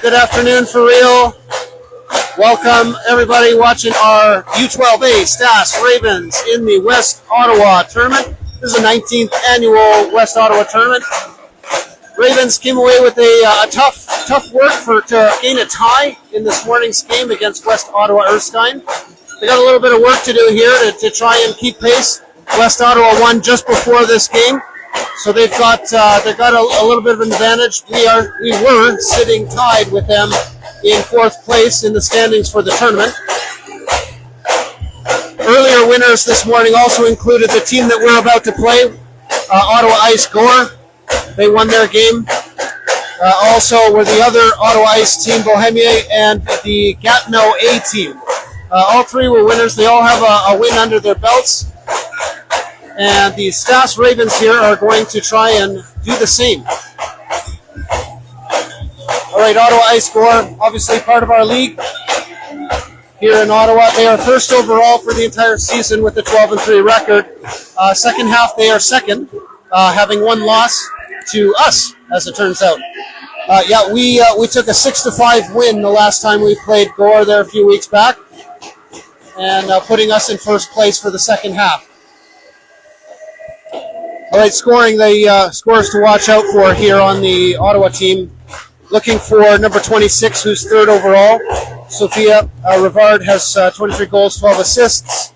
Good afternoon for real. Welcome everybody watching our U12A Stass Ravens in the West Ottawa tournament. This is the 19th annual West Ottawa tournament. Ravens came away with a tough work to gain a tie in this morning's game against West Ottawa Erskine. They got a little bit of work to do here to try and keep pace. West Ottawa won just before this game. So they've got a little bit of an advantage. We were sitting tied with them in fourth place in the standings for the tournament. Earlier winners this morning also included the team that we're about to play, Ottawa Ice Gore. They won their game. Also were the other Ottawa Ice team, Bohemian, and the Gatineau A team. All three were winners. They all have a win under their belts. And the Stass Ravens here are going to try and do the same. All right, Ottawa Ice Gore, obviously part of our league here in Ottawa. They are first overall for the entire season with a 12-3 record. Second half, they are second, having one loss to us, as it turns out. We took a 6-5 win the last time we played Gore there a few weeks back, and putting us in first place for the second half. All right, scoring, the scores to watch out for here on the Ottawa team. Looking for number 26, who's third overall. Sophia Rivard has 23 goals, 12 assists.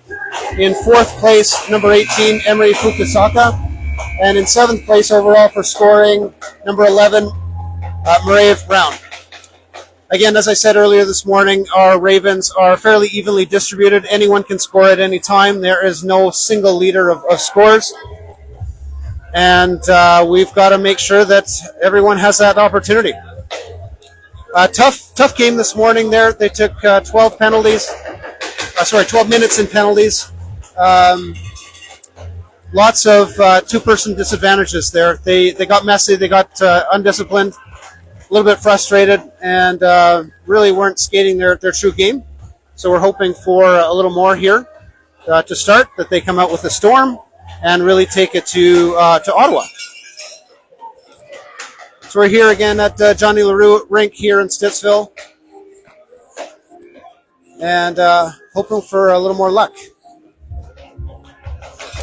In fourth place, number 18, Emery Fukusaka. And in seventh place overall for scoring, number 11, Marie Brown. Again, as I said earlier this morning, our Ravens are fairly evenly distributed. Anyone can score at any time. There is no single leader of scores. And we've got to make sure that everyone has that opportunity. Tough game this morning there. They took 12 minutes in penalties. Lots of two-person disadvantages there. They got messy. They got undisciplined, a little bit frustrated, and really weren't skating their true game. So we're hoping for a little more here to start, that they come out with a storm and really take it to Ottawa. So we're here again at Johnny LaRue Rink here in Stittsville, and hoping for a little more luck.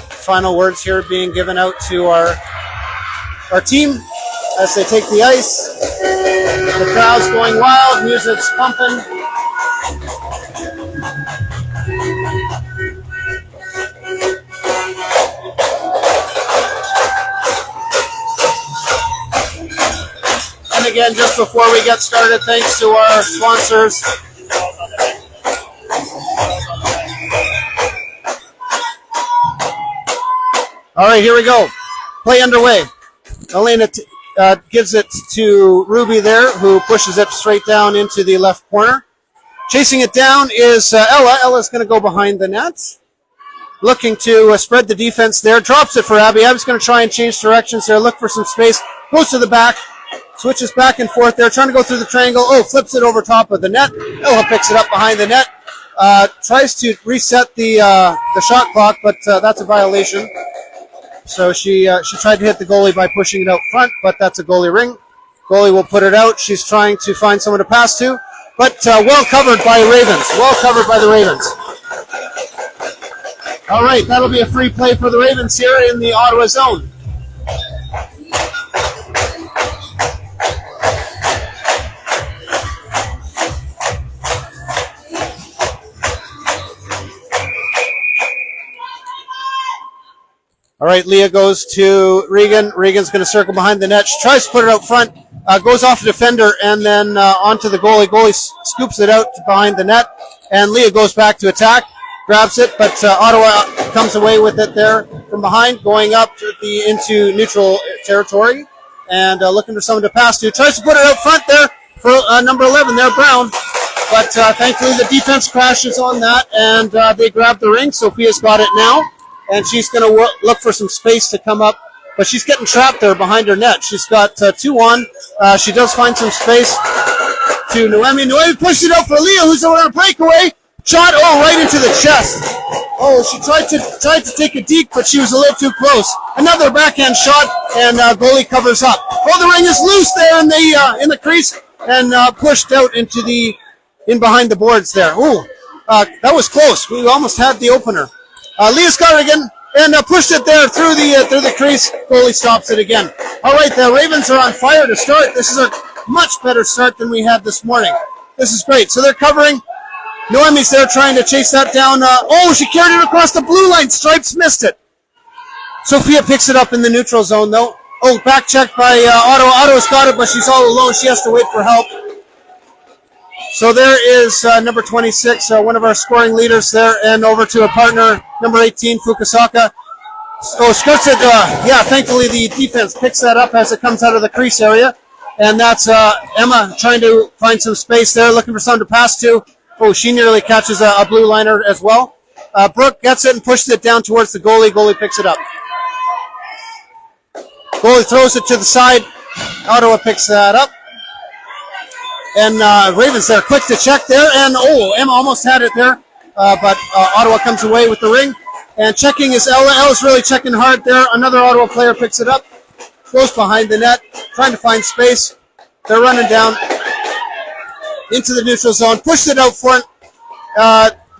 Final words here being given out to our team as they take the ice. The crowd's going wild, music's pumping. And again, just before we get started, thanks to our sponsors. All right, here we go. Play underway. Ellaina gives it to Ruby there, who pushes it straight down into the left corner. Chasing it down is Ella. Ella's going to go behind the net. Looking to spread the defense there. Drops it for Abby. Abby's going to try and change directions there. Look for some space. Goes to the back. Switches back and forth there. Trying to go through the triangle. Oh, flips it over top of the net. Ella picks it up behind the net. Tries to reset the shot clock, but that's a violation. So she tried to hit the goalie by pushing it out front, but that's a goalie ring. Goalie will put it out. She's trying to find someone to pass to, but well covered by Ravens. Well covered by the Ravens. All right, that'll be a free play for the Ravens here in the Ottawa zone. All right, Leah goes to Regan. Regan's going to circle behind the net. She tries to put it out front. goes off the defender and then onto the goalie. Goalie scoops it out behind the net, and Leah goes back to attack, grabs it, but Ottawa comes away with it there from behind, going up into neutral territory, and looking for someone to pass to. Tries to put it out front there for number 11 there, Brown, but thankfully the defense crashes on that, and they grab the ring. Sophia's got it now, and she's going to look for some space to come up, but she's getting trapped there behind her net. She's got 2 on. She does find some space to Noemi. Noemi pushes it out for Leah, who's on a breakaway. Shot, right into the chest. She tried to take a deke, but she was a little too close. Another backhand shot, and goalie covers up. The ring is loose there in the crease, and pushed out in behind the boards there. That was close. We almost had the opener. Leah's got it again, and pushed it there through the crease. Goalie stops it again. All right, the Ravens are on fire to start. This is a much better start than we had this morning. This is great. So they're covering. Noemi's there trying to chase that down. She carried it across the blue line. Stripes missed it. Sophia picks it up in the neutral zone, though. Back checked by Ottawa. Ottawa's got it, but she's all alone. She has to wait for help. So there is number 26, one of our scoring leaders there, and over to a partner, number 18, Fukusaka. Skirts it. Thankfully the defense picks that up as it comes out of the crease area. And that's Emma trying to find some space there, looking for someone to pass to. She nearly catches a blue liner as well. Brooke gets it and pushes it down towards the goalie. Goalie picks it up. Goalie throws it to the side. Ottawa picks that up. And Ravens there, quick to check there. And Emma almost had it there. But Ottawa comes away with the ring. And checking is Ella. Ella's really checking hard there. Another Ottawa player picks it up. Goes behind the net, trying to find space. They're running down into the neutral zone. Pushes it out front.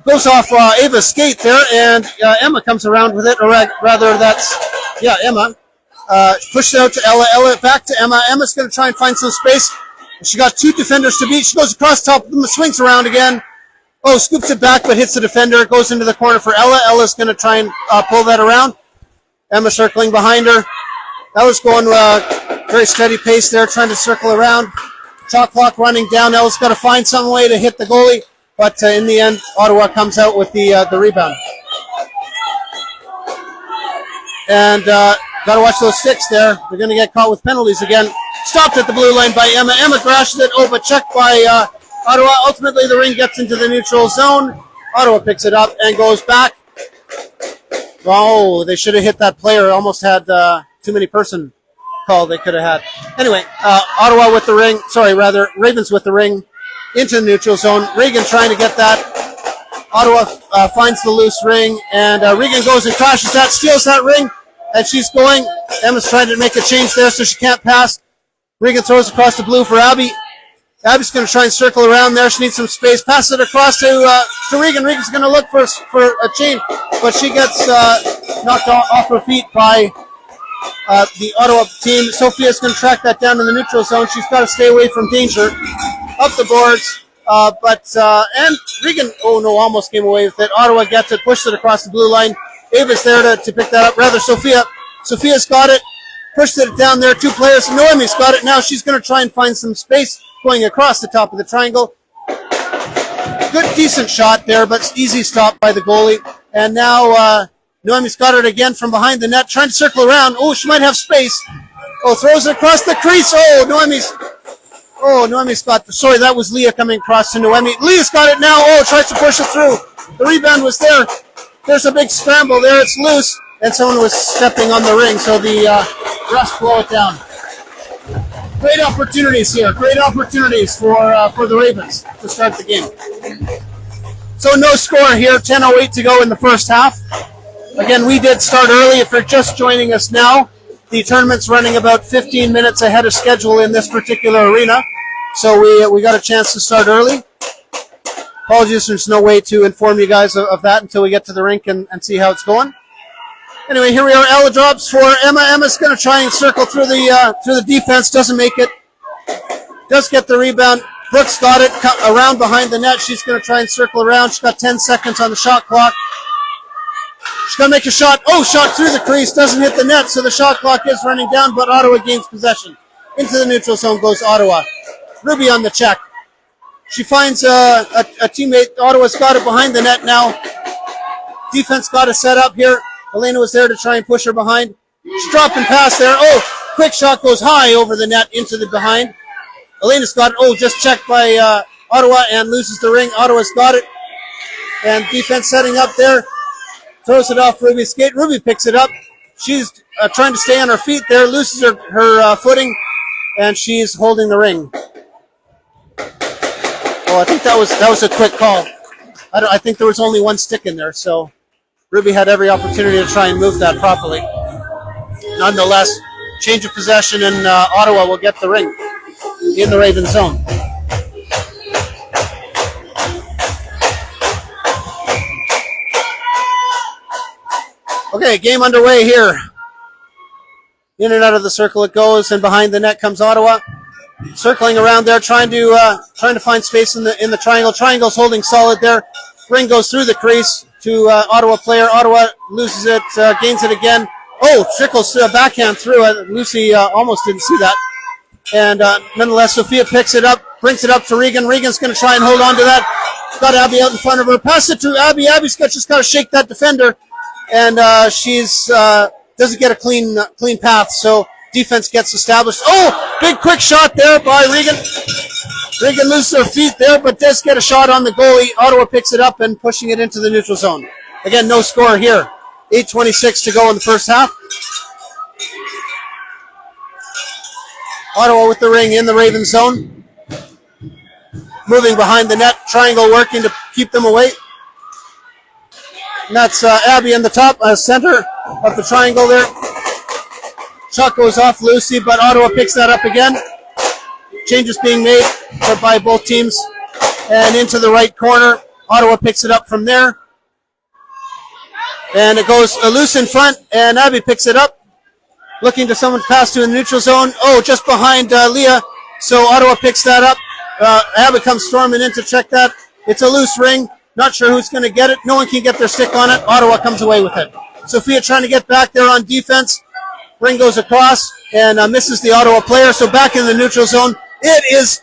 Goes off Ava's skate there. And Emma comes around with it. Or rather, that's, Emma. Pushed it out to Ella. Ella back to Emma. Emma's going to try and find some space. She got 2 defenders to beat. She goes across top of them, swings around again. Scoops it back, but hits the defender. It goes into the corner for Ella. Ella's going to try and pull that around. Emma circling behind her. Ella's going very steady pace there, trying to circle around. Shot clock running down. Ella's got to find some way to hit the goalie, but in the end, Ottawa comes out with the rebound. And got to watch those sticks there. They're going to get caught with penalties again. Stopped at the blue line by Emma. Emma crashed it. But checked by Ottawa. Ultimately, the ring gets into the neutral zone. Ottawa picks it up and goes back. They should have hit that player. Almost had too many person call they could have had. Anyway, Ottawa with the ring. Ravens with the ring into the neutral zone. Regan trying to get that. Ottawa finds the loose ring, and Regan goes and crashes that, steals that ring, and she's going. Emma's trying to make a change there so she can't pass. Regan throws across the blue for Abby. Abby's going to try and circle around there. She needs some space. Passes it across to Regan. Regan's going to look for a change, but she gets knocked off her feet by the Ottawa team. Sophia's going to track that down in the neutral zone. She's got to stay away from danger. Up the boards. And Regan, almost came away with it. Ottawa gets it, pushes it across the blue line. Ava's there to pick that up. Rather, Sophia's got it. Pushed it down there. 2 players. Noemi's got it now. She's going to try and find some space going across the top of the triangle. Good, decent shot there, but easy stop by the goalie. And now Noemi's got it again from behind the net, trying to circle around. She might have space. Throws it across the crease. Noemi's got that was Leah coming across to Noemi. Leah's got it now. Tries to push it through. The rebound was there. There's a big scramble there. It's loose. And someone was stepping on the ring, so the refs blow it down. Great opportunities here. Great opportunities for the Ravens to start the game. So no score here. 10:08 to go in the first half. Again, we did start early. If you're just joining us now, the tournament's running about 15 minutes ahead of schedule in this particular arena. So we got a chance to start early. Apologies, there's no way to inform you guys of that until we get to the rink and see how it's going. Anyway, here we are. Ella drops for Emma. Emma's going to try and circle through the defense. Doesn't make it. Does get the rebound. Brooks got it around behind the net. She's going to try and circle around. She's got 10 seconds on the shot clock. She's going to make a shot. Shot through the crease. Doesn't hit the net, so the shot clock is running down, but Ottawa gains possession. Into the neutral zone goes Ottawa. Ruby on the check. She finds a teammate. Ottawa's got it behind the net now. Defense got it set up here. Ellaina was there to try and push her behind. She's dropping past there. Oh, quick shot goes high over the net into the behind. Ellaina's got it. Oh, just checked by Ottawa and loses the ring. Ottawa's got it. And defense setting up there. Throws it off Ruby's skate. Ruby picks it up. She's trying to stay on her feet there. Loses her footing. And she's holding the ring. Oh, I think that was a quick call. I think there was only one stick in there, so Ruby had every opportunity to try and move that properly. Nonetheless, change of possession, and Ottawa will get the ring in the Raven zone. Okay, game underway here. In and out of the circle it goes, and behind the net comes Ottawa. Circling around there, trying to find space in the triangle. Triangle's holding solid there. Ring goes through the crease to Ottawa player. Ottawa loses it, gains it again. Oh, trickles backhand through. Lucy almost didn't see that. And nonetheless, Sophia picks it up, brings it up to Regan. Regan's going to try and hold on to that. Got Abby out in front of her. Pass it to Abby. Abby's just got to shake that defender. And she's doesn't get a clean path, so defense gets established. Oh, big quick shot there by Regan. Regan loses her feet there, but does get a shot on the goalie. Ottawa picks it up and pushing it into the neutral zone. Again, no score here. 8:26 to go in the first half. Ottawa with the ring in the Raven zone. Moving behind the net. Triangle working to keep them away. And that's Abby in the top, center of the triangle there. Shot goes off Lucy, but Ottawa picks that up again. Changes being made by both teams. And into the right corner. Ottawa picks it up from there. And it goes loose in front, and Abby picks it up. Looking to someone to pass to in the neutral zone. Oh, just behind Leah. So Ottawa picks that up. Abby comes storming in to check that. It's a loose ring. Not sure who's going to get it. No one can get their stick on it. Ottawa comes away with it. Sophia trying to get back there on defense. Ring goes across and misses the Ottawa player. So back in the neutral zone. It is,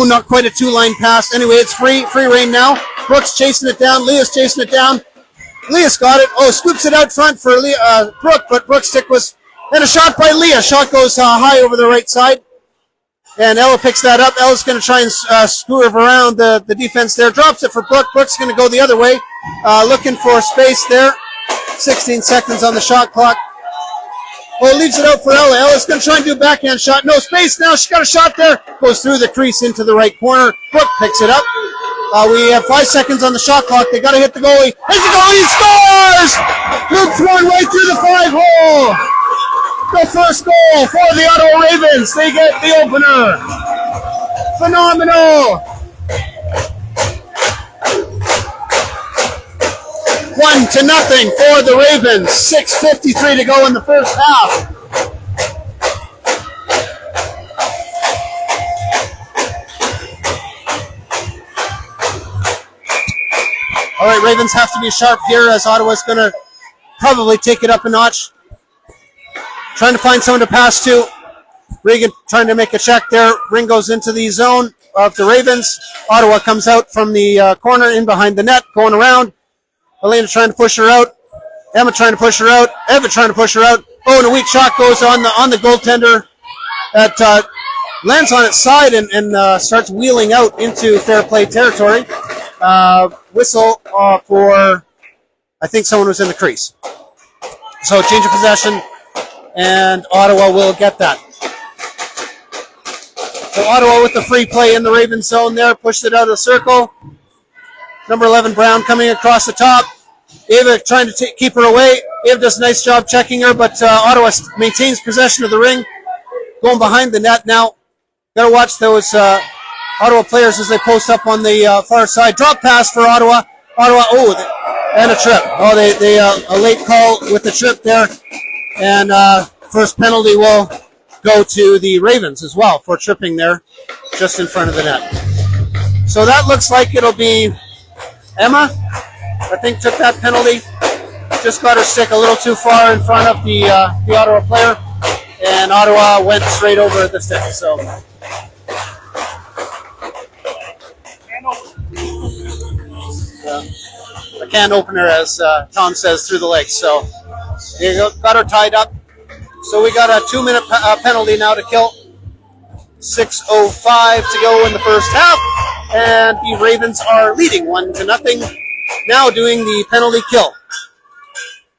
not quite a two-line pass. Anyway, it's free reign now. Brooks chasing it down. Leah's chasing it down. Leah's got it. Oh, scoops it out front for Brooke, but Brooke's stick was, and a shot by Leah. Shot goes high over the right side. And Ella picks that up. Ella's going to try and swerve around the defense there. Drops it for Brooke. Brooke's going to go the other way. Looking for space there. 16 seconds on the shot clock. Oh, leaves it out for Ella. Ella's going to try and do a backhand shot. No space now. She's got a shot there. Goes through the crease into the right corner. Brooke picks it up. We have 5 seconds on the shot clock. They got to hit the goalie. Hit the goalie. He scores! Luke thrown right through the 5-hole. The first goal for the Ottawa Ravens. They get the opener. Phenomenal. 1-0 for the Ravens. 6:53 to go in the first half. All right, Ravens have to be sharp here as Ottawa's going to probably take it up a notch. Trying to find someone to pass to. Regan trying to make a check there. Ring goes into the zone of the Ravens. Ottawa comes out from the corner in behind the net, going around. Ellaina trying to push her out. Emma trying to push her out. Eva trying to push her out. Oh, and a weak shot goes on the goaltender. That lands on its side and starts wheeling out into fair play territory. Whistle for, I think someone was in the crease. So change of possession. And Ottawa will get that. So Ottawa with the free play in the Raven zone there, pushed it out of the circle. Number 11, Brown, coming across the top. Ava trying to keep her away. Ava does a nice job checking her, but Ottawa maintains possession of the ring. Going behind the net now. Got to watch those Ottawa players as they post up on the far side. Drop pass for Ottawa. And a trip. They a late call with the trip there. And first penalty will go to the Ravens as well for tripping there just in front of the net. So that looks like it'll be Emma, I think, took that penalty. Just got her stick a little too far in front of the Ottawa player. and Ottawa went straight over the stick. So a can opener, as Tom says, through the legs. So there you go, got her tied up. So we got a 2-minute penalty now to kill. 6:05 to go in the first half, and the Ravens are leading 1-0. Now doing the penalty kill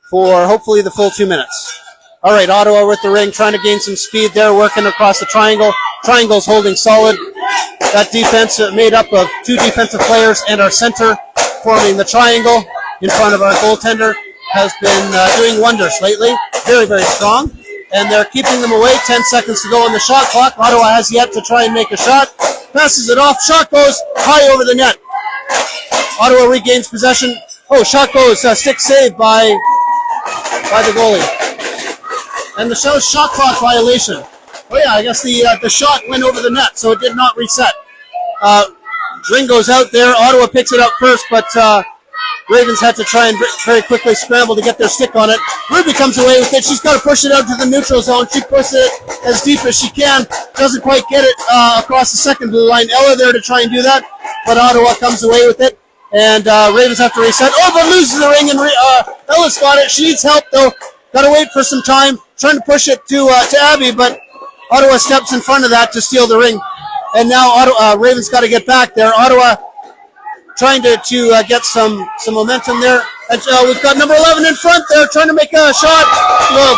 for hopefully the full 2 minutes. All right, Ottawa with the ring, trying to gain some speed there, working across the triangle. Triangle's holding solid. That defense made up of 2 defensive players and our center forming the triangle in front of our goaltender has been doing wonders lately. Very, very strong. And they're keeping them away. 10 seconds to go on the shot clock. Ottawa has yet to try and make a shot. Passes it off. Shot goes high over the net. Ottawa regains possession. Oh, shot goes. Stick saved by the goalie. And the shot clock violation. Oh yeah, I guess the shot went over the net, so it did not reset. Ring goes out there. Ottawa picks it up first, but Ravens had to try and very quickly scramble to get their stick on it. Ruby comes away with it. She's got to push it out to the neutral zone. She pushes it as deep as she can. Doesn't quite get it across the second blue line. Ella there to try and do that, but Ottawa comes away with it. And Ravens have to reset. Oh, but loses the ring, and Ella's got it. She needs help, though. Got to wait for some time. Trying to push it to Abby, but Ottawa steps in front of that to steal the ring. And now Ravens got to get back there. Ottawa trying to get some momentum there. And we've got number 11 in front there, trying to make a shot.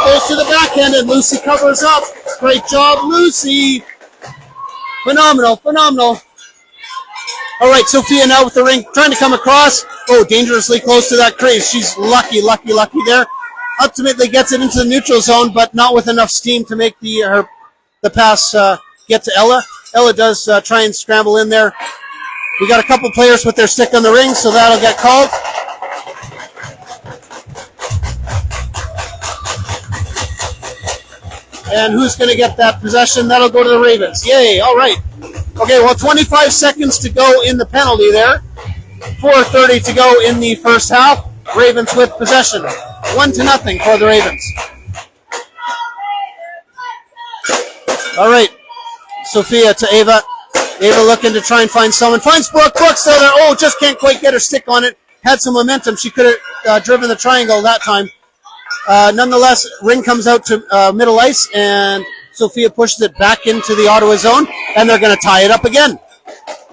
Goes to the backhand, and Lucy covers up. Great job, Lucy. Phenomenal. All right, Sophia now with the ring, trying to come across. Oh, dangerously close to that crease. She's lucky there. Ultimately gets it into the neutral zone, but not with enough steam to make the pass get to Ella. Ella does try and scramble in there. We got a couple players with their stick on the ring, so that'll get called. And who's going to get that possession? That'll go to the Ravens. Yay, all right. Okay, well, 25 seconds to go in the penalty there. 4:30 to go in the first half. Ravens with possession. 1-0 for the Ravens. All right. Sophia to Ava. Ava looking to try and find someone. Finds Brooke. Brooke's still there. Oh, just can't quite get her stick on it. Had some momentum. She could have driven the triangle that time. Nonetheless, ring comes out to middle ice, and Sophia pushes it back into the Ottawa zone, and they're going to tie it up again.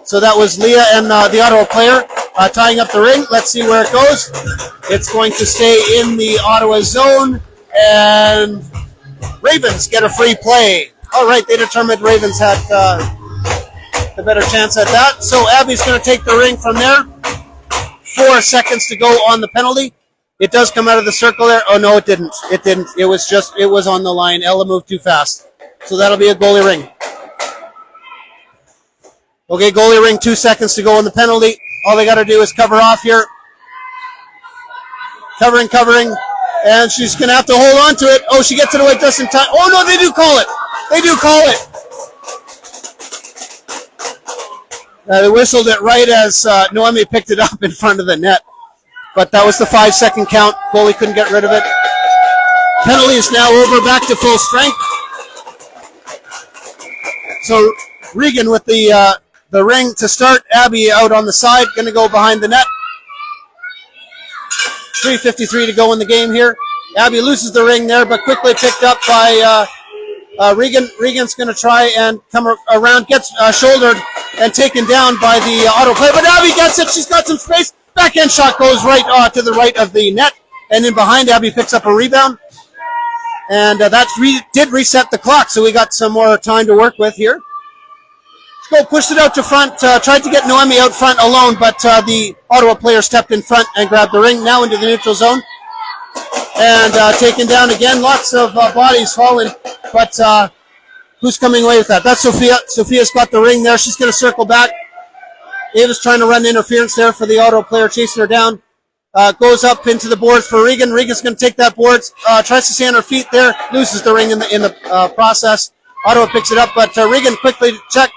So that was Leah and the Ottawa player tying up the ring. Let's see where it goes. It's going to stay in the Ottawa zone, and Ravens get a free play. All right, they determined Ravens had the better chance at that. So Abby's going to take the ring from there. 4 seconds to go on the penalty. It does come out of the circle there. Oh, no, it didn't. It didn't. It was on the line. Ella moved too fast. So that'll be a goalie ring. Okay, goalie ring, 2 seconds to go on the penalty. All they got to do is cover off here. Covering. And she's going to have to hold on to it. Oh, she gets it away just in time. Oh, no, they do call it. They whistled it right as Noemi picked it up in front of the net. But that was the 5-second count. Goalie couldn't get rid of it. Penalty is now over, back to full strength. So Regan with the ring to start. Abby out on the side, going to go behind the net. 3:53 to go in the game here. Abby loses the ring there, but quickly picked up by Regan. Regan's going to try and come around, gets shouldered and taken down by the Ottawa player. But Abby gets it. She's got some space. Backhand shot goes right to the right of the net. And in behind, Abby picks up a rebound. And that did reset the clock, so we got some more time to work with here. Go pushed it out to front, tried to get Noemi out front alone, but the Ottawa player stepped in front and grabbed the ring, now into the neutral zone. And taken down again, lots of bodies falling, but who's coming away with that? That's Sophia. Sophia's got the ring there, she's going to circle back. Ava's trying to run interference there for the Ottawa player, chasing her down. Goes up into the boards for Regan. Regan's going to take that board, tries to stay on her feet there, loses the ring in the process. Ottawa picks it up, but Regan quickly check.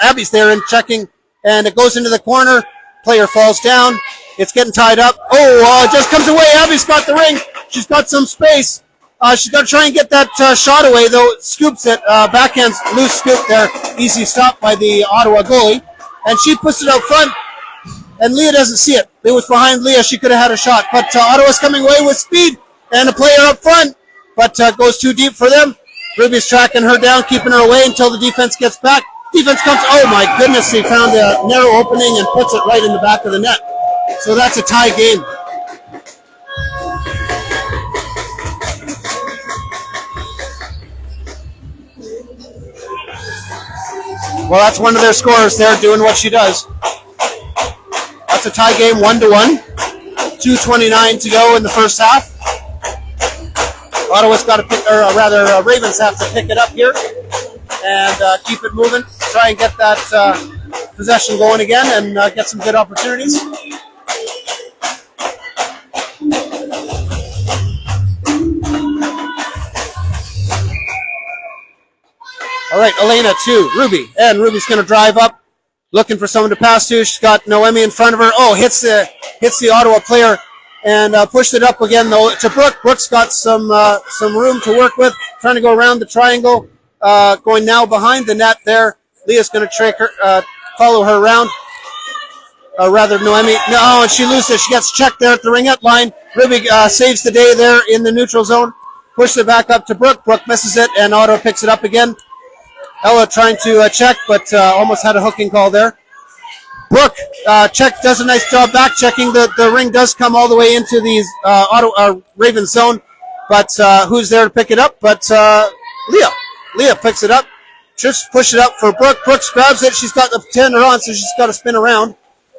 Abby's there and checking, and it goes into the corner. Player falls down. It's getting tied up. Oh, it just comes away. Abby's got the ring. She's got some space. She's going to try and get that shot away, though. Scoops it. Backhand loose scoop there. Easy stop by the Ottawa goalie. And she puts it out front. And Leah doesn't see it. It was behind Leah. She could have had a shot. But Ottawa's coming away with speed. And a player up front. But goes too deep for them. Ruby's tracking her down, keeping her away until the defense gets back. Defense comes. Oh, my goodness. He found a narrow opening and puts it right in the back of the net. So that's a tie game. Well, that's one of their scorers there doing what she does. That's a tie game, 1-1. 2:29 to go in the first half. Ottawa's got to pick, or rather, Ravens have to pick it up here and keep it moving. Try and get that possession going again and get some good opportunities. All right, Ellaina to Ruby, and Ruby's going to drive up, looking for someone to pass to. She's got Noemi in front of her. Oh, hits the Ottawa player, and pushed it up again though to Brooke. Brooke's got some room to work with, trying to go around the triangle, going now behind the net there. Leah's going to follow her around. Rather, Noemi. No, and she loses it. She gets checked there at the ringette line. Ruby saves the day there in the neutral zone. Pushes it back up to Brooke. Brooke misses it, and Ottawa picks it up again. Ella trying to check, but almost had a hooking call there. Brooke does a nice job back checking. The ring does come all the way into the Ravens zone, but who's there to pick it up? But Leah. Leah picks it up. Just push it up for Brooke. Brooks grabs it. She's got the tender on, so she's got to spin around.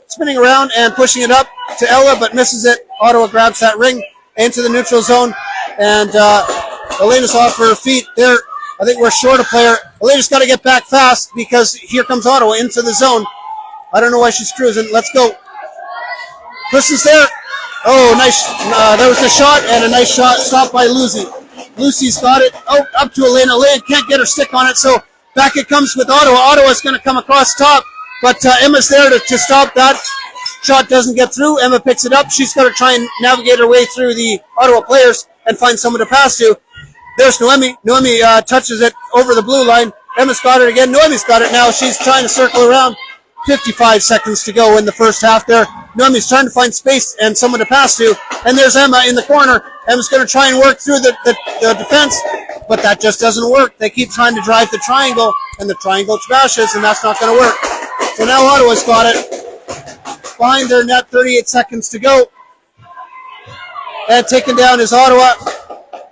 Spinning around and pushing it up to Ella, but misses it. Ottawa grabs that ring into the neutral zone, and Ellaina's off her feet there. I think we're short a player. Ellaina's got to get back fast because here comes Ottawa into the zone. I don't know why she's cruising. Let's go. Kristen's there. Oh, nice. There was a shot and a nice shot stopped by Lucy. Lucy's got it. Oh, up to Ellaina. Ellaina can't get her stick on it, so back it comes with Ottawa. Ottawa's going to come across top, but Emma's there to stop that. Shot doesn't get through. Emma picks it up. She's got to try and navigate her way through the Ottawa players and find someone to pass to. There's Noemi. Noemi touches it over the blue line. Emma's got it again. Noemi's got it now. She's trying to circle around. 55 seconds to go in the first half there. Noemi's trying to find space and someone to pass to. And there's Emma in the corner. Emma's going to try and work through the defense, but that just doesn't work. They keep trying to drive the triangle, and the triangle trashes, and that's not going to work. So now Ottawa's got it. Behind their net, 38 seconds to go. And taken down is Ottawa.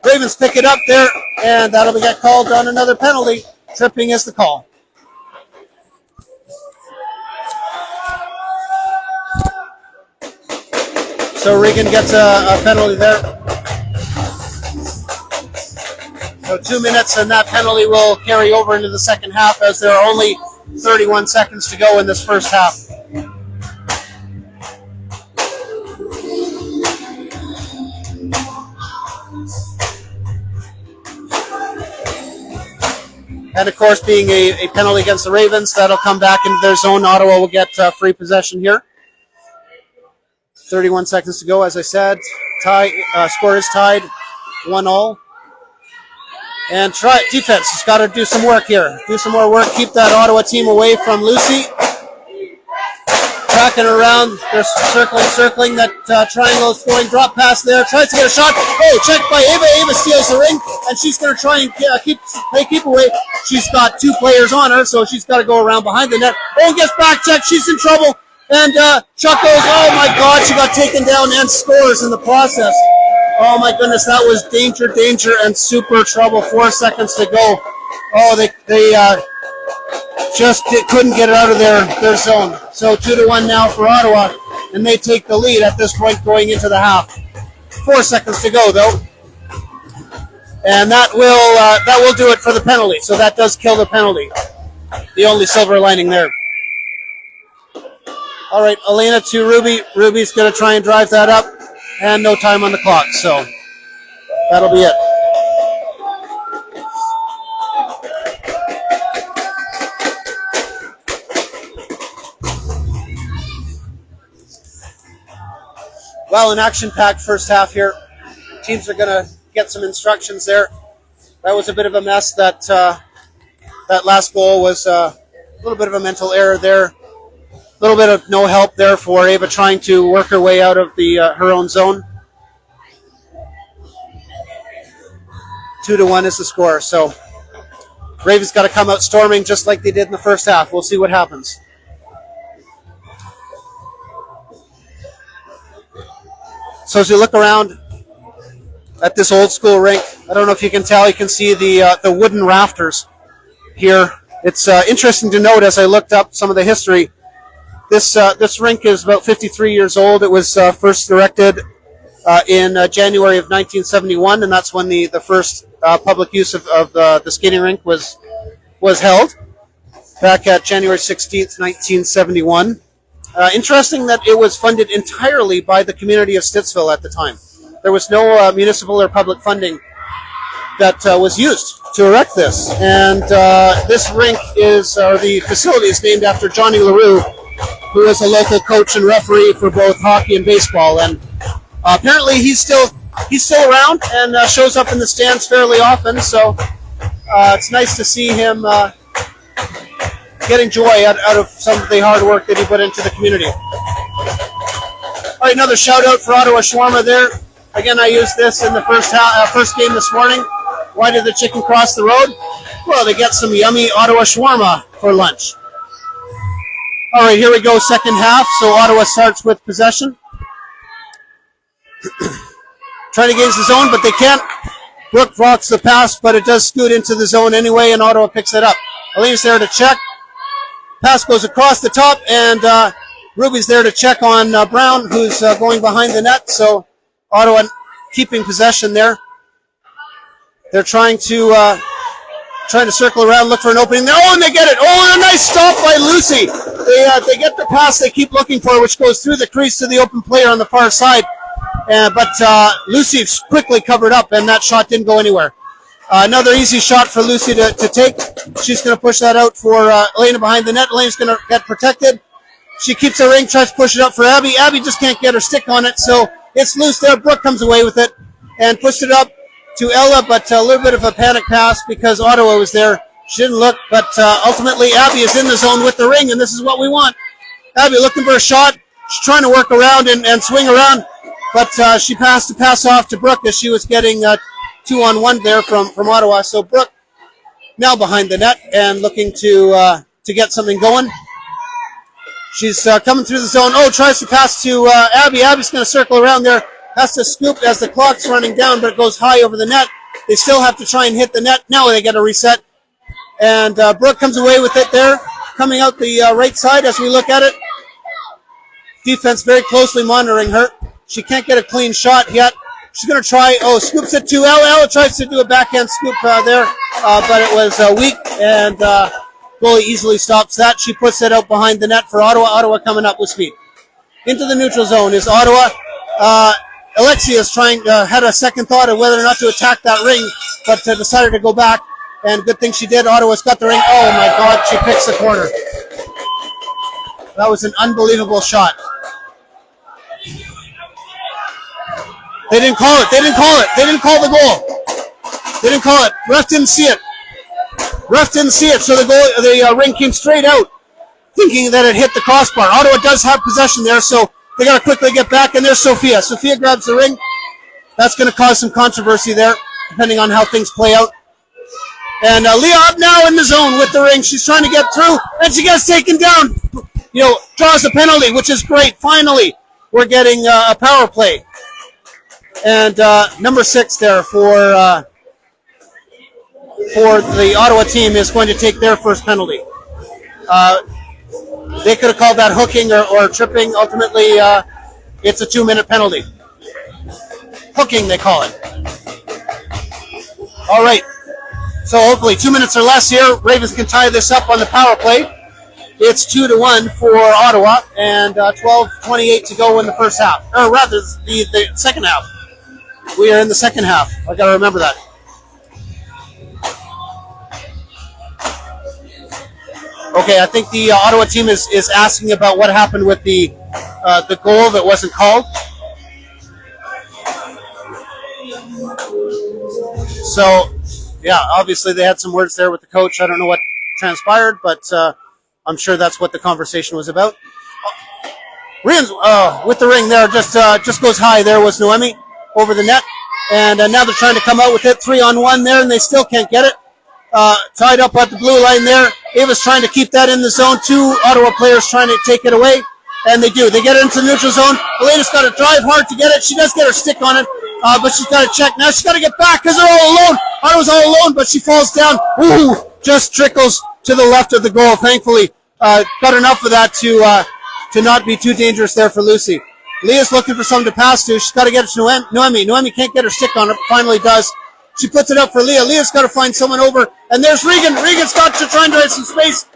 Ravens pick it up there, and that'll get called on another penalty. Tripping is the call. So Regan gets a penalty there. So 2 minutes, and that penalty will carry over into the second half as there are only 31 seconds to go in this first half. And, of course, being a penalty against the Ravens, that'll come back into their zone. Ottawa will get free possession here. 31 seconds to go, as I said. Score is tied, 1-1. And defense has got to do some work here. Do some more work. Keep that Ottawa team away from Lucy. Tracking around. They're circling. That triangle is going. Drop pass there. Tries to get a shot. Oh, checked by Ava. Ava steals the ring, and she's going to try and keep away. She's got two players on her, so she's got to go around behind the net. Oh, gets back checked. She's in trouble. And shot goes. Oh, my God. She got taken down and scores in the process. Oh, my goodness. That was danger, and super trouble. 4 seconds to go. Oh, they just couldn't get it out of their zone. So 2-1 now for Ottawa, and they take the lead at this point going into the half. 4 seconds to go, though. And that will do it for the penalty. So that does kill the penalty. The only silver lining there. All right, Ellaina to Ruby. Ruby's going to try and drive that up, and no time on the clock. So that'll be it. Well, an action-packed first half here. Teams are going to get some instructions there. That was a bit of a mess. That last goal was a little bit of a mental error there. A little bit of no help there for Ava trying to work her way out of the her own zone. 2-1 is the score. So Ravens got to come out storming just like they did in the first half. We'll see what happens. So as we look around at this old school rink, I don't know if you can tell, you can see the wooden rafters here. It's interesting to note as I looked up some of the history. This rink is about 53 years old. It was first erected in January of 1971, and that's when the first public use of the skating rink was held back at January 16th, 1971. Interesting that it was funded entirely by the community of Stittsville at the time. There was no municipal or public funding that was used to erect this. And this rink or the facility is named after Johnny LaRue, who is a local coach and referee for both hockey and baseball. And apparently he's still around and shows up in the stands fairly often. So it's nice to see him getting joy out of some of the hard work that he put into the community. All right, another shout out for Ottawa Shawarma there. Again, I used this in the first game this morning. Why did the chicken cross the road? Well, they get some yummy Ottawa Shawarma for lunch. All right, here we go, second half. So Ottawa starts with possession. Trying to get into the zone, but they can't. Brooke rocks the pass, but it does scoot into the zone anyway, and Ottawa picks it up. Ellaina's there to check. Pass goes across the top, and Ruby's there to check on Brown, who's going behind the net. So Ottawa keeping possession there. They're trying to circle around, look for an opening there. Oh, and they get it. Oh, and a nice stop by Lucy. They get the pass they keep looking for, which goes through the crease to the open player on the far side. But Lucy quickly covered up, and that shot didn't go anywhere. Another easy shot for Lucy to take. She's going to push that out for Ellaina behind the net. Ellaina's going to get protected. She keeps her ring, tries to push it up for Abby. Abby just can't get her stick on it, so it's loose there. Brooke comes away with it and pushed it up to Ella, but a little bit of a panic pass because Ottawa was there. She didn't look, but ultimately Abby is in the zone with the ring, and this is what we want. Abby looking for a shot. She's trying to work around and swing around, but she passed the pass off to Brooke as she was getting 2-on-1 there from Ottawa. So Brooke now behind the net and looking to get something going. She's coming through the zone. Oh, tries to pass to Abby. Abby's going to circle around there. Has to scoop as the clock's running down, but it goes high over the net. They still have to try and hit the net. Now they get a reset. And Brooke comes away with it there, coming out the right side as we look at it. Defense very closely monitoring her. She can't get a clean shot yet. She's going to try. Oh, scoops it to Ella. Ella tries to do a backhand scoop there, but it was weak, and goalie easily stops that. She puts it out behind the net for Ottawa. Ottawa coming up with speed. Into the neutral zone is Ottawa. Alexia is had a second thought of whether or not to attack that ring, but decided to go back, and good thing she did. Ottawa's got the ring. Oh, my God, she picks the corner. That was an unbelievable shot. They didn't call it. They didn't call it. They didn't call the goal. They didn't call it. Ref didn't see it. Ref didn't see it, so the ring came straight out, thinking that it hit the crossbar. Ottawa does have possession there, so they got to quickly get back, and there's Sophia. Sophia grabs the ring. That's going to cause some controversy there, depending on how things play out. And Leah up now in the zone with the ring. She's trying to get through, and she gets taken down. Draws a penalty, which is great. Finally, we're getting a power play. And number 6 there for the Ottawa team is going to take their first penalty. They could have called that hooking or tripping. Ultimately, it's a 2-minute penalty. Hooking, they call it. All right. So hopefully 2 minutes or less here. Ravens can tie this up on the power play. It's 2-1 for Ottawa, and 12:28 to go in the first half. Or rather, the second half. We are in the second half. I got to remember that. Okay, I think the Ottawa team is asking about what happened with the goal that wasn't called. So, yeah, obviously they had some words there with the coach. I don't know what transpired, but I'm sure that's what the conversation was about. Rian's with the ring there, just goes high. There was Noemi over the net, and now they're trying to come out with it 3-on-1 there, and they still can't get it. Tied up at the blue line there. Ava's trying to keep that in the zone. 2 Ottawa players trying to take it away, and they do. They get it into the neutral zone. Ellaina's got to drive hard to get it. She does get her stick on it, but she's got to check. Now she's got to get back because they're all alone. Ottawa's all alone, but she falls down. Ooh, just trickles to the left of the goal. Thankfully, got enough of that to not be too dangerous there for Lucy. Leah's looking for someone to pass to. She's got to get it to Noemi. Noemi can't get her stick on it. Finally does. She puts it up for Leah. Leah's got to find someone over. And there's Regan. Regan's got to try and drive some space.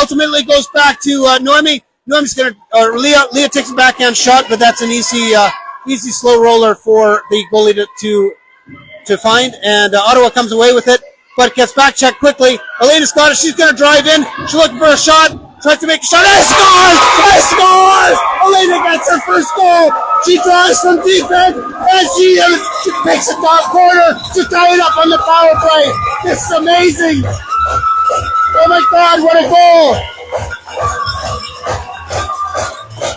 Ultimately goes back to Noemi. Noemi's going to, Leah takes a backhand shot, but that's an easy slow roller for the goalie to find. And Ottawa comes away with it, but gets back checked quickly. Ellaina's got it. She's going to drive in. She's looking for a shot. Tries to make a shot. And scores! And scores! Ellaina gets her first goal. She drives from defense, and she takes it down corner to tie it up on the power play. This is amazing. Oh my God, what a goal.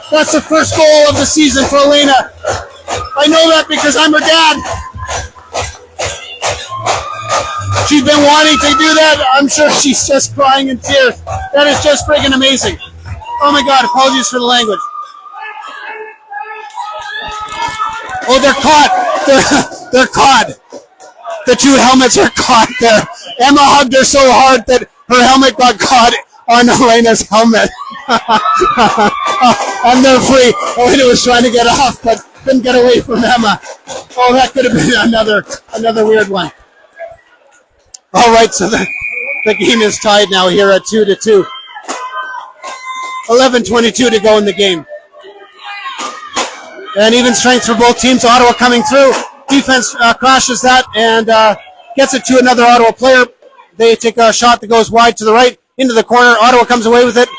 That's the first goal of the season for Ellaina. I know that because I'm her dad. She's been wanting to do that. I'm sure she's just crying in tears. That is just friggin' amazing. Oh my God, apologies for the language. Oh, they're caught. They're caught. The 2 helmets are caught there. Emma hugged her so hard that her helmet got caught on Ellaina's helmet. And they're free. Ellaina was trying to get off, but couldn't get away from Emma. Oh, that could have been another weird one. All right, so the game is tied now here at 2-2. 11:22 to go in the game. And even strength for both teams. Ottawa coming through. Defense crashes that and gets it to another Ottawa player. They take a shot that goes wide to the right into the corner. Ottawa comes away with it.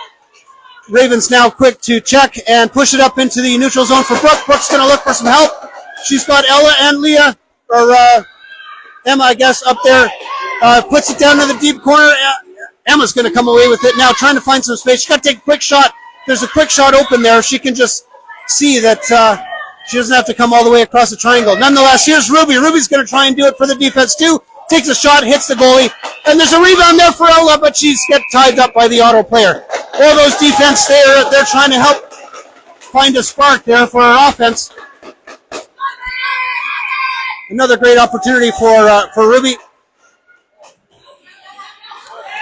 Ravens now quick to check and push it up into the neutral zone for Brooke. Brooke's going to look for some help. She's got Ella and Leah, or Emma, I guess, up there. Puts it down to the deep corner. Emma's going to come away with it now, trying to find some space. She's got to take a quick shot. There's a quick shot open there. She can just see that she doesn't have to come all the way across the triangle. Nonetheless, here's Ruby. Ruby's going to try and do it for the defense too. Takes a shot, hits the goalie, and there's a rebound there for Ella, but she's get tied up by the Ottawa player. All those defense there, they're trying to help find a spark there for our offense. Another great opportunity for Ruby.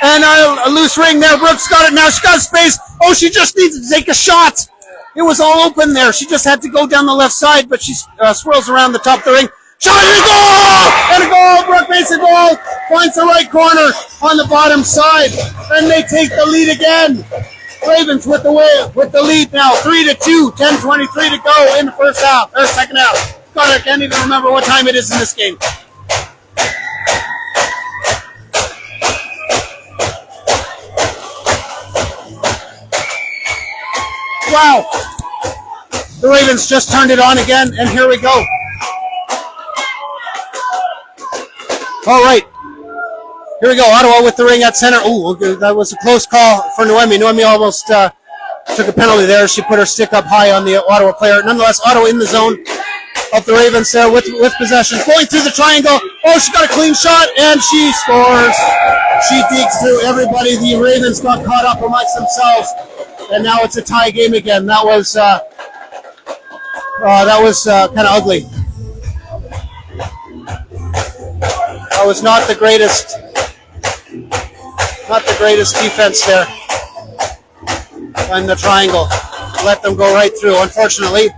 And a loose ring there. Brooks got it now. She's got space. Oh, she just needs to take a shot. It was all open there. She just had to go down the left side, but she swirls around the top of the ring. Shot and a goal! And a goal! Brooke makes a goal. Finds the right corner on the bottom side. And they take the lead again. Ravens with the lead now. 3-2. 10:23 to go in the second half. God, I can't even remember what time it is in this game. Wow. The Ravens just turned it on again, and here we go. All right. Here we go. Ottawa with the ring at center. Ooh, that was a close call for Noemi. Noemi almost took a penalty there. She put her stick up high on the Ottawa player. Nonetheless, Ottawa in the zone of the Ravens there with possession. Going through the triangle. Oh, she got a clean shot, and she scores. She dekes through everybody. The Ravens got caught up amongst themselves, and now it's a tie game again. That was kind of ugly. That was not the greatest defense there in the triangle. Let them go right through. Unfortunately,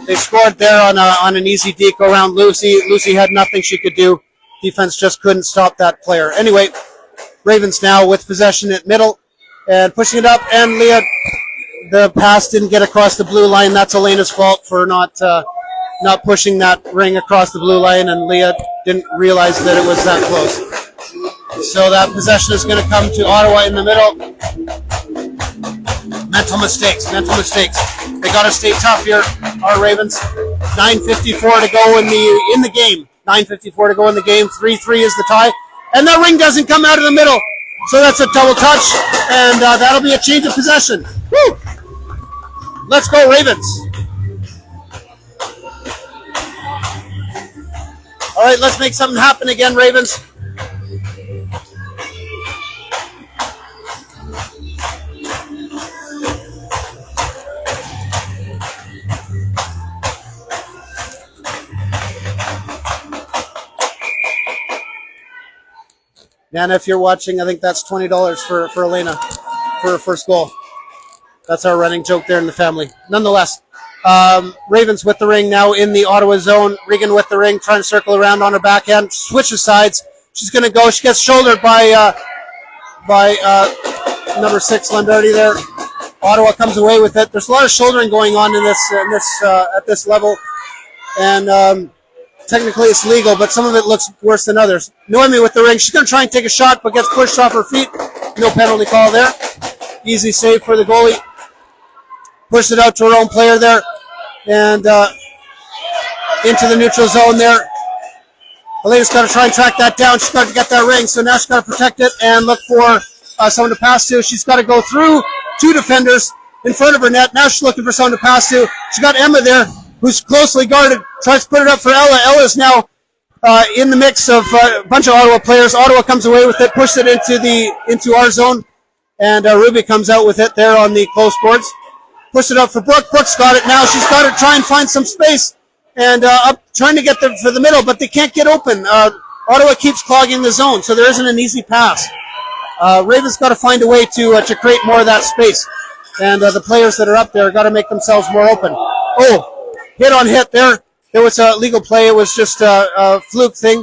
they scored there on an easy deke around Lucy. Lucy had nothing she could do. Defense just couldn't stop that player. Anyway, Ravens now with possession at middle and pushing it up. And Leah, the pass didn't get across the blue line. That's Ellaina's fault for not pushing that ring across the blue line, and Leah didn't realize that it was that close. So that possession is going to come to Ottawa in the middle. Mental mistakes. They got to stay tough here, our Ravens. 9:54 to go in the game. 9:54 to go in the game. 3-3 is the tie. And that ring doesn't come out of the middle. So that's a double touch, and that'll be a change of possession. Woo! Let's go, Ravens. All right, let's make something happen again, Ravens. And if you're watching, I think that's $20 for Ellaina for her first goal. That's our running joke there in the family. Nonetheless, Ravens with the ring now in the Ottawa zone. Regan with the ring, trying to circle around on her backhand. Switches sides. She's going to go. She gets shouldered by number 6, Lombardi there. Ottawa comes away with it. There's a lot of shouldering going on in this at this level, and technically it's legal, but some of it looks worse than others. Noemi with the ring. She's going to try and take a shot, but gets pushed off her feet. No penalty call there. Easy save for the goalie. Pushed it out to her own player there. And into the neutral zone there. Ellaina's got to try and track that down. She's got to get that ring, so now she's got to protect it and look for someone to pass to. She's got to go through 2 defenders in front of her net. Now she's looking for someone to pass to. She got Emma there, who's closely guarded, tries to put it up for Ella. Ella's now in the mix of a bunch of Ottawa players. Ottawa comes away with it, pushes it into our zone, and Ruby comes out with it there on the close boards. Push it up for Brooke. Brooke's got it now. She's got to try and find some space, and up trying to get them for the middle, but they can't get open. Ottawa keeps clogging the zone, so there isn't an easy pass. Ravens got to find a way to create more of that space, and the players that are up there got to make themselves more open. Oh, hit on hit there. There was a legal play. It was just a fluke thing.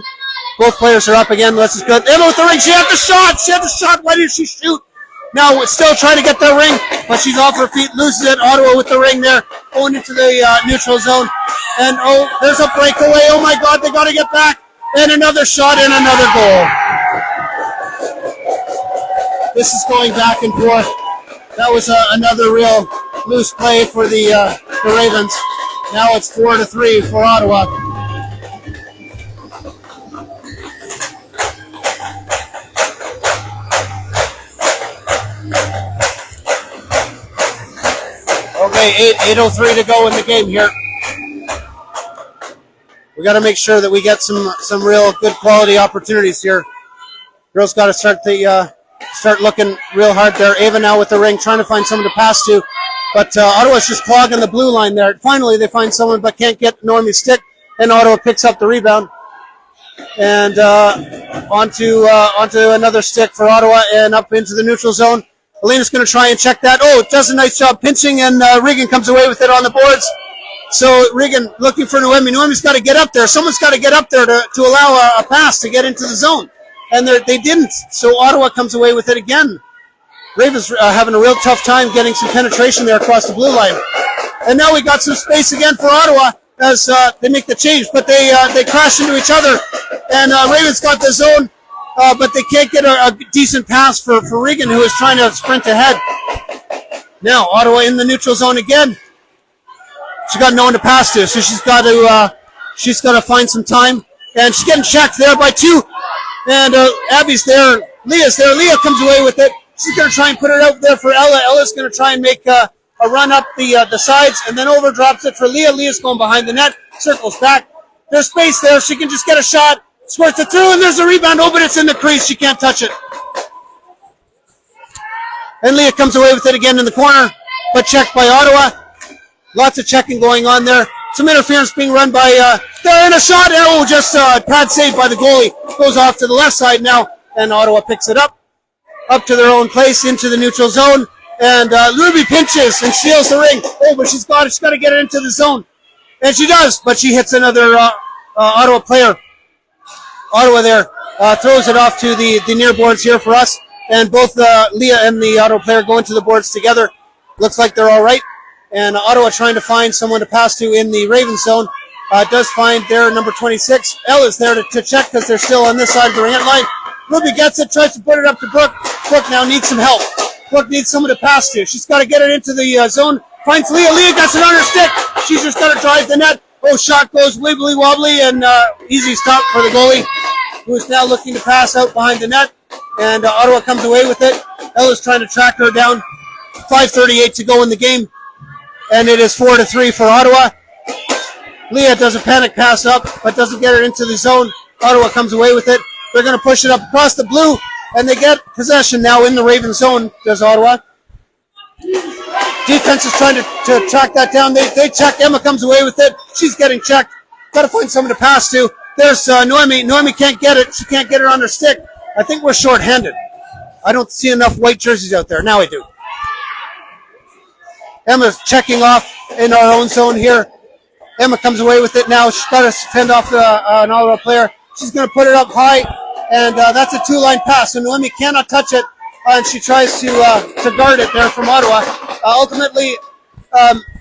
Both players are up again. This is good. Emma with the ring. She had the shot. Why didn't she shoot? Now we're still trying to get that ring, but she's off her feet, loses it. Ottawa with the ring there, going into the neutral zone. And oh, there's a breakaway. Oh my God, they got to get back. And another shot and another goal. This is going back and forth. That was another real loose play for the Ravens. Now it's 4-3 for Ottawa. Okay, 8:03 to go in the game here. We got to make sure that we get some real good quality opportunities here. Girls got to start looking real hard there. Ava now with the ring, trying to find someone to pass to, but Ottawa's just clogging the blue line there. Finally, they find someone, but can't get Normie's stick, and Ottawa picks up the rebound, and onto another stick for Ottawa, and up into the neutral zone. Ellaina's going to try and check that. Oh, does a nice job pinching, and Regan comes away with it on the boards. So Regan looking for Noemi. Noemi's got to get up there. Someone's got to get up there to allow a pass to get into the zone. And they didn't. So Ottawa comes away with it again. Ravens having a real tough time getting some penetration there across the blue line. And now we got some space again for Ottawa as they make the change. But they crash into each other. And Ravens got the zone. But they can't get a decent pass for Regan, who is trying to sprint ahead. Now Ottawa in the neutral zone again. She got no one to pass to, so she's got to find some time, and she's getting checked there by 2. And Abby's there, Leah's there. Leah comes away with it. She's going to try and put it out there for Ella. Ella's going to try and make a run up the sides, and then over drops it for Leah. Leah's going behind the net, circles back. There's space there. She can just get a shot. Squirts it through, and there's a rebound. Oh, but it's in the crease. She can't touch it. And Leah comes away with it again in the corner, but checked by Ottawa. Lots of checking going on there. Some interference being run by, there in a shot. Oh, just pad save by the goalie. Goes off to the left side now, and Ottawa picks it up to their own place, into the neutral zone. And Ruby pinches and steals the ring. Oh, but she's got to get it into the zone. And she does, but she hits another Ottawa player. Ottawa there throws it off to the near boards here for us. And both Leah and the Ottawa player go into the boards together. Looks like they're all right. And Ottawa trying to find someone to pass to in the Ravens zone. Does find their number 26. Ella's there to check because they're still on this side of the ringette line. Ruby gets it, tries to put it up to Brooke. Brooke now needs some help. Brooke needs someone to pass to. She's got to get it into the zone. Finds Leah. Leah gets it on her stick. She's just got to drive the net. Oh, shot goes wibbly wobbly, and easy stop for the goalie, who is now looking to pass out behind the net. And Ottawa comes away with it. Ella's trying to track her down. 5:38 to go in the game, and it is 4-3 for Ottawa. Leah does a panic pass up, but doesn't get it into the zone. Ottawa comes away with it. They're going to push it up across the blue, and they get possession now in the Raven zone, does Ottawa. Defense is trying to track that down. They check. Emma comes away with it. She's getting checked. Got to find someone to pass to. There's Noemi. Noemi can't get it. She can't get it on her stick. I think we're short-handed. I don't see enough white jerseys out there. Now I do. Emma's checking off in our own zone here. Emma comes away with it now. She's got to fend off an Ottawa player. She's going to put it up high, and that's a two-line pass. So Noemi cannot touch it, and she tries to guard it there from Ottawa. Ultimately,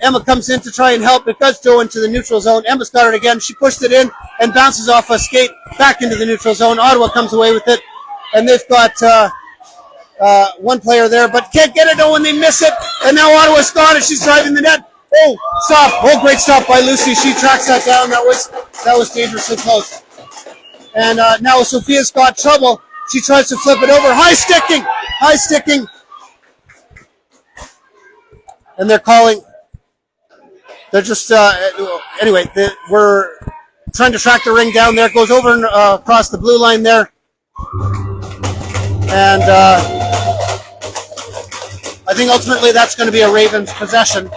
Emma comes in to try and help. It does go into the neutral zone. Emma's got it again. She pushed it in and bounces off a skate back into the neutral zone. Ottawa comes away with it, and they've got one player there, but can't get it. Oh, and they miss it. And now Ottawa's got it. She's driving the net. Oh, stop. Oh, great stop by Lucy. She tracks that down. That was dangerously close. And now Sophia's got trouble. She tries to flip it over. High sticking. And they're calling. They're just, anyway, we're trying to track the ring down there. It goes over and across the blue line there. And I think ultimately that's going to be a Ravens possession,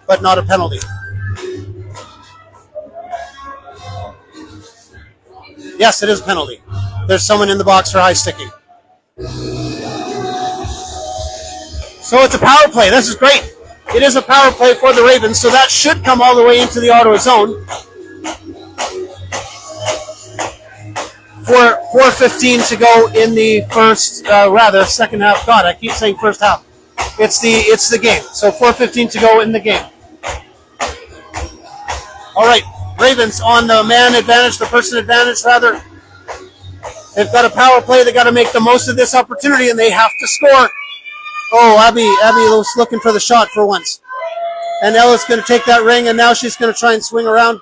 but not a penalty. Yes, it is a penalty. There's someone in the box for high sticking. So it's a power play. This is great. It is a power play for the Ravens, so that should come all the way into the Ottawa zone. 4:15 to go in the second half. God, I keep saying first half. It's the game. So 4:15 to go in the game. All right, Ravens on the man advantage, the person advantage rather. They've got a power play. They got to make the most of this opportunity, and they have to score. Oh, Abby was looking for the shot for once, and Ella's going to take that ring, and now she's going to try and swing around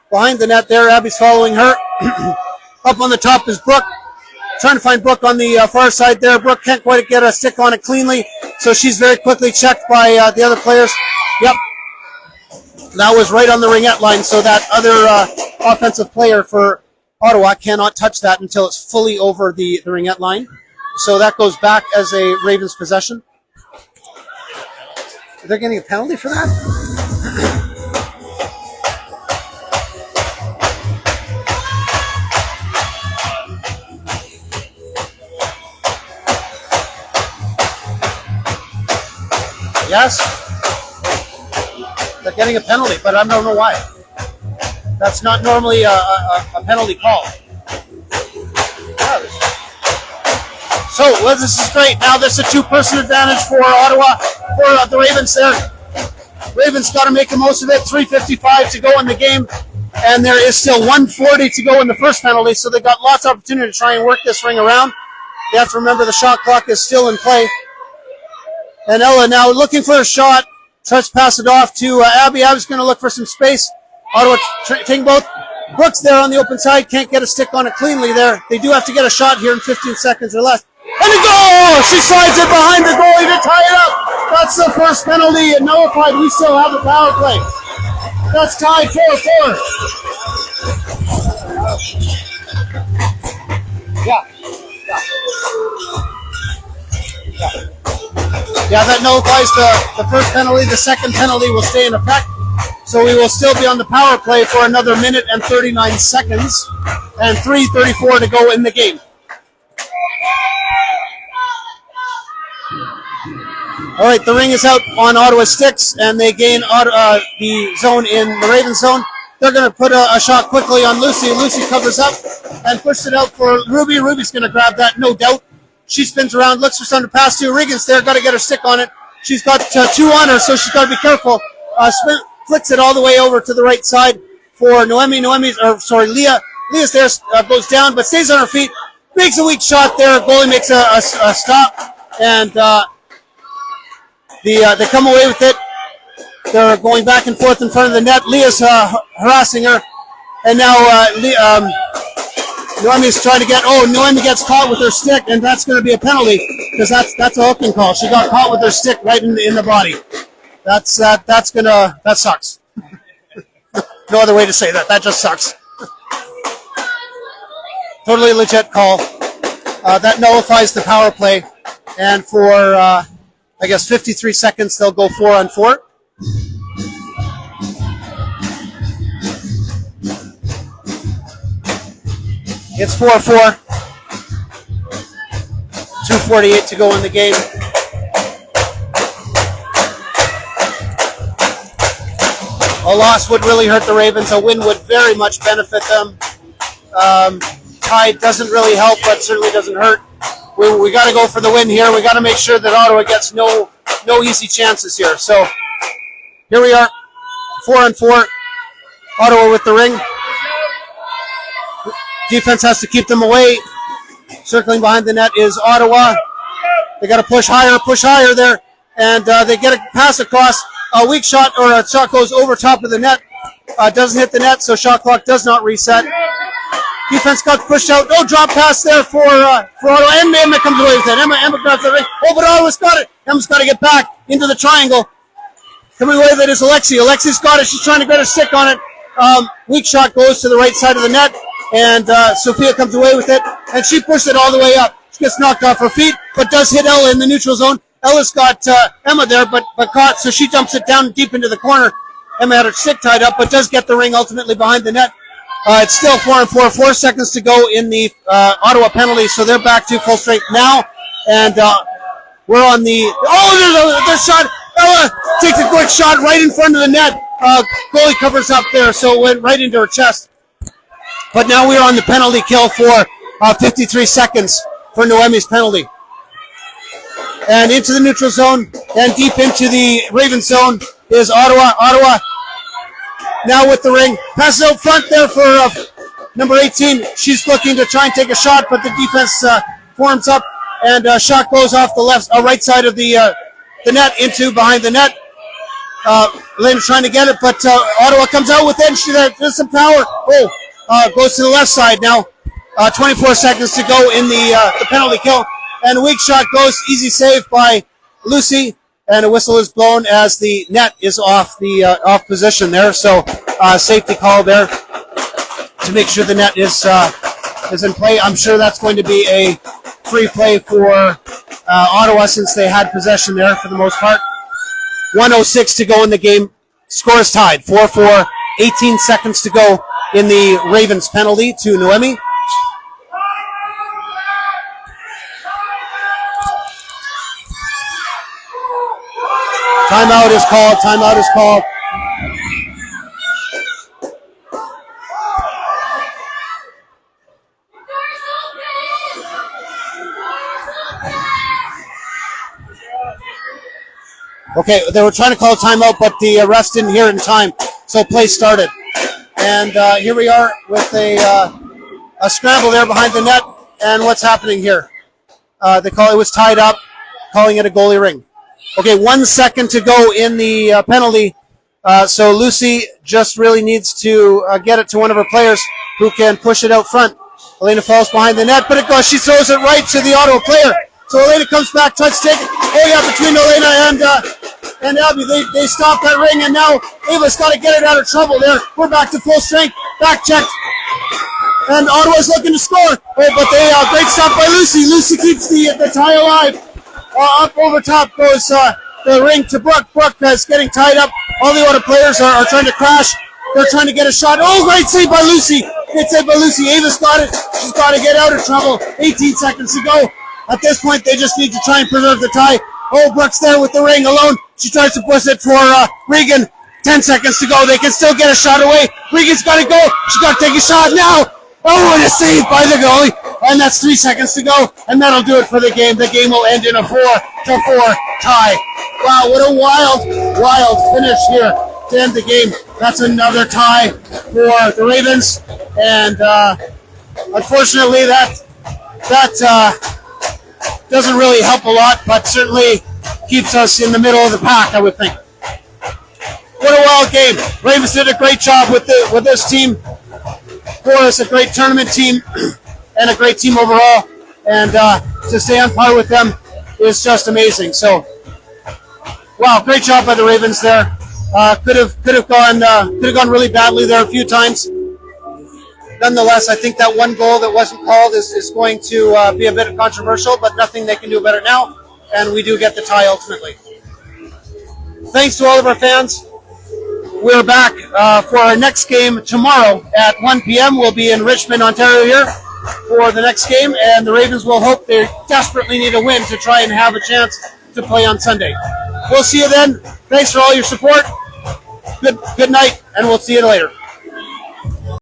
behind the net. There, Abby's following her. Up on the top is Brooke. Trying to find Brooke on the far side there. Brooke can't quite get a stick on it cleanly, so she's very quickly checked by the other players. Yep. That was right on the ringette line, so that other offensive player for Ottawa cannot touch that until it's fully over the ringette line. So that goes back as a Ravens possession. They're getting a penalty for that? Yes, they're getting a penalty, but I don't know why. That's not normally a penalty call. So this is great. Now this is a two-person advantage for Ottawa, for the Ravens there. Ravens got to make the most of it. 3:55 to go in the game, and there is still 1:40 to go in the first penalty, so they got lots of opportunity to try and work this ring around. You have to remember the shot clock is still in play. And Ella now looking for a shot, tries to pass it off to Abby. Abby's going to look for some space. Ottawa taking both. Brooks there on the open side, can't get a stick on it cleanly there. They do have to get a shot here in 15 seconds or less. And a goal! She slides it behind the goalie to tie it up. That's the first penalty and nullified. We still have a power play. That's tied 4-4. Yeah, that nullifies the first penalty. The second penalty will stay in effect. So we will still be on the power play for another minute and 39 seconds. And 3:34 to go in the game. All right, the ring is out on Ottawa sticks, and they gain the zone in the Ravens zone. They're going to put a shot quickly on Lucy. Lucy covers up and pushes it out for Ruby. Ruby's going to grab that, no doubt. She spins around, looks for someone to pass to. Regan's there, got to get her stick on it. She's got two on her, so she's got to be careful. Flicks it all the way over to the right side for Leah. Leah's there, goes down, but stays on her feet. Makes a weak shot there. Goalie makes a stop, and they come away with it. They're going back and forth in front of the net. Leah's harassing her. And now Noemi's trying to get, Noemi gets caught with her stick, and that's going to be a penalty because that's a hooking call. She got caught with her stick right in the body. That sucks. No other way to say that. That just sucks. Totally legit call. That nullifies the power play. And for, 53 seconds, they'll go 4-on-4. It's 4-4. 2:48 to go in the game. A loss would really hurt the Ravens. A win would very much benefit them. Tie doesn't really help, but certainly doesn't hurt. We got to go for the win here. We got to make sure that Ottawa gets no easy chances here. So here we are, 4-on-4. Ottawa with the ring. Defense has to keep them away. Circling behind the net is Ottawa. They got to push higher there, and they get a pass across. A weak shot, or a shot goes over top of the net. Doesn't hit the net, so shot clock does not reset. Defense got pushed out. No drop pass there for Ottawa. And Emma comes away with it. Emma grabs the ring. Oh, but Ottawa's got it. Emma's got to get back into the triangle. Coming away with it is Alexi. Alexi's got it. She's trying to get her stick on it. Weak shot goes to the right side of the net. And Sophia comes away with it. And she pushed it all the way up. She gets knocked off her feet, but does hit Ella in the neutral zone. Ella's got Emma there, but caught, so she dumps it down deep into the corner. Emma had her stick tied up, but does get the ring ultimately behind the net. It's still 4-on-4, 4 seconds to go in the Ottawa penalty, so they're back to full strength now. And we're on the... Oh, there's a shot. Ella takes a quick shot right in front of the net. Goalie covers up there, so it went right into her chest. But now we're on the penalty kill for 53 seconds for Noemi's penalty. And into the neutral zone and deep into the Ravens zone is Ottawa. Ottawa now with the ring. Passes out front there for number 18. She's looking to try and take a shot, but the defense forms up, and a shot goes off the right side of the net into behind the net. Ellaina's trying to get it, but Ottawa comes out with it. She has some power. Goes to the left side now. 24 seconds to go in the penalty kill. And a weak shot goes, easy save by Lucy, and a whistle is blown as the net is off position there. So safety call there to make sure the net is in play. I'm sure that's going to be a free play for Ottawa since they had possession there for the most part. 1:06 to go in the game. Score is tied, 4-4. 18 seconds to go in the Ravens penalty to Noemi. Timeout is called. Timeout is called. Okay, they were trying to call a timeout, but the refs didn't hear it in time, so play started. And here we are with a scramble there behind the net. And what's happening here? It was tied up, calling it a goalie ring. Okay, 1 second to go in the penalty. So Lucy just really needs to get it to one of her players who can push it out front. Ellaina falls behind the net, but it goes. She throws it right to the Ottawa player. So Ellaina comes back, tries to take it. Oh yeah, between Ellaina and Abby, they stop that ring, and now Ava's got to get it out of trouble there. We're back to full strength. Back check. And Ottawa's looking to score. Oh, but great stop by Lucy. Lucy keeps the tie alive. Up over top goes the ring to Brooke. Brooke is getting tied up. All the other players are trying to crash. They're trying to get a shot. Oh, great save by Lucy. Great save by Lucy. Ava's got it. She's got to get out of trouble. 18 seconds to go. At this point, they just need to try and preserve the tie. Oh, Brooke's there with the ring alone. She tries to push it for Regan. 10 seconds to go. They can still get a shot away. Regan's got to go. She's got to take a shot now. Oh, and a save by the goalie. And that's 3 seconds to go. And that'll do it for the game. The game will end in a 4-4 tie. Wow, what a wild finish here to end the game. That's another tie for the Ravens. And unfortunately, that doesn't really help a lot, but certainly keeps us in the middle of the pack, I would think. What a wild game. Ravens did a great job with this team. Gore is a great tournament team and a great team overall. And to stay on par with them is just amazing. So, wow, great job by the Ravens there. Could have gone really badly there a few times. Nonetheless, I think that one goal that wasn't called is going to be a bit controversial, but nothing they can do better now. And we do get the tie ultimately. Thanks to all of our fans. We're back for our next game tomorrow at 1 p.m. We'll be in Richmond, Ontario here for the next game, and the Ravens will hope they desperately need a win to try and have a chance to play on Sunday. We'll see you then. Thanks for all your support. Good night, and we'll see you later.